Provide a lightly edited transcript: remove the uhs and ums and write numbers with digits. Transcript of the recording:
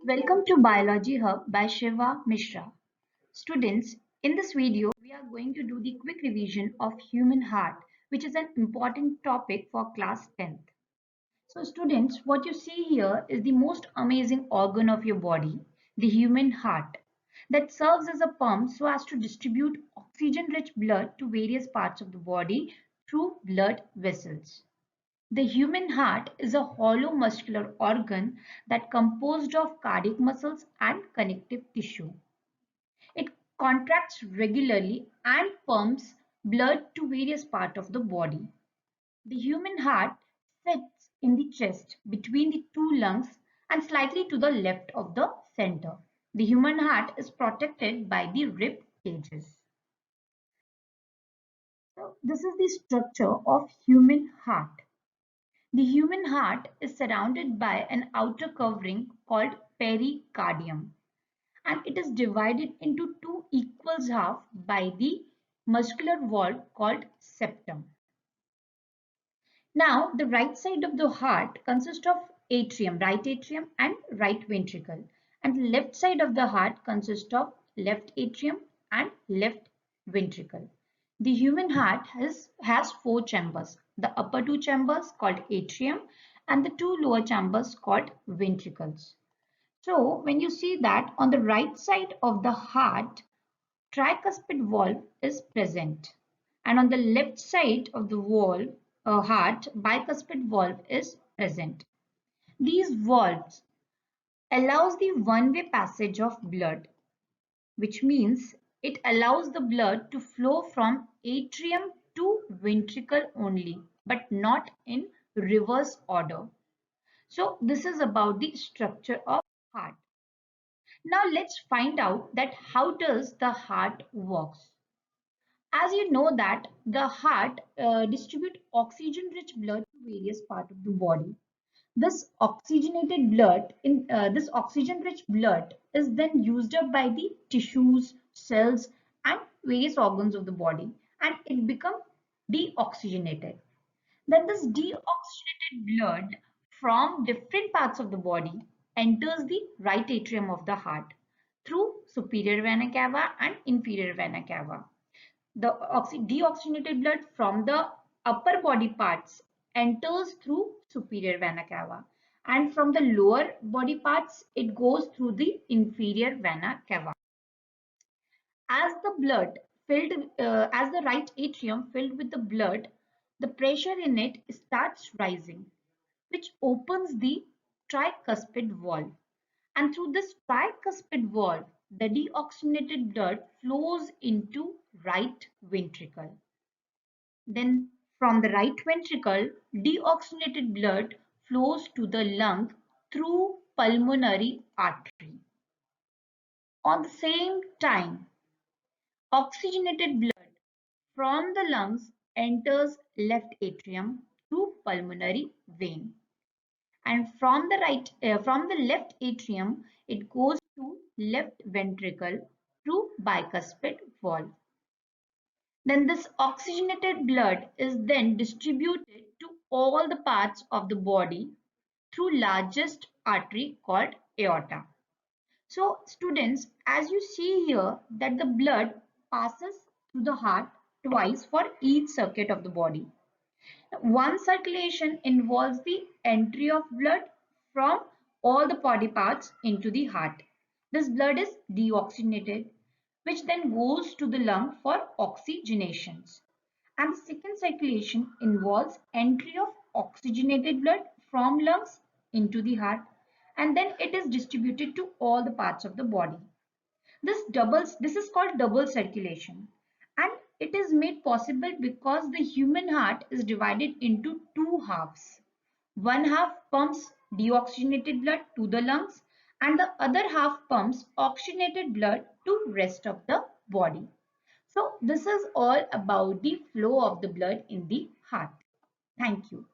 Welcome to Biology Hub by Shiva Mishra. Students, in this video, we are going to do the quick revision of human heart, which is an important topic for class 10th. So students, what you see here is the most amazing organ of your body, the human heart, that serves as a pump so as to distribute oxygen-rich blood to various parts of the body through blood vessels. The human heart is a hollow muscular organ that composed of cardiac muscles and connective tissue. It contracts regularly and pumps blood to various parts of the body. The human heart sits in the chest between the two lungs and slightly to the left of the center. The human heart is protected by the rib cages. So this is the structure of human heart. The human heart is surrounded by an outer covering called pericardium, and it is divided into two equal halves by the muscular wall called septum. Now, the right side of the heart consists of atrium, right atrium and right ventricle, and the left side of the heart consists of left atrium and left ventricle. The human heart has four chambers, the upper two chambers called atrium and the two lower chambers called ventricles. So when you see that on the right side of the heart, tricuspid valve is present, and on the left side of the heart, bicuspid valve is present. These valves allows the one-way passage of blood, which means it allows the blood to flow from atrium to ventricle only, but not in reverse order. So this is about the structure of heart. Now let's find out that how does the heart works. As you know that the heart distribute oxygen-rich blood to various parts of the body. This oxygenated blood this oxygen-rich blood is then used up by the tissues, cells, and various organs of the body, and it becomes deoxygenated. Then this deoxygenated blood from different parts of the body enters the right atrium of the heart through superior vena cava and inferior vena cava. The deoxygenated blood from the upper body parts enters through superior vena cava, and from the lower body parts it goes through the inferior vena cava. As the blood as the right atrium filled with the blood, the pressure in it starts rising, which opens the tricuspid valve. And through this tricuspid valve, the deoxygenated blood flows into right ventricle. Then from the right ventricle, deoxygenated blood flows to the lung through pulmonary artery. On the same time, oxygenated blood from the lungs enters left atrium through pulmonary vein, and from the left atrium it goes to left ventricle through bicuspid valve. Then this oxygenated blood is then distributed to all the parts of the body through largest artery called aorta. So students, as you see here that the blood passes through the heart twice for each circuit of the body. One circulation involves the entry of blood from all the body parts into the heart. This blood is deoxygenated, which then goes to the lung for oxygenations. And the second circulation involves entry of oxygenated blood from lungs into the heart, and then it is distributed to all the parts of the body. This is called double circulation, and it is made possible because the human heart is divided into two halves. One half pumps deoxygenated blood to the lungs, and the other half pumps oxygenated blood to rest of the body. So this is all about the flow of the blood in the heart. Thank you.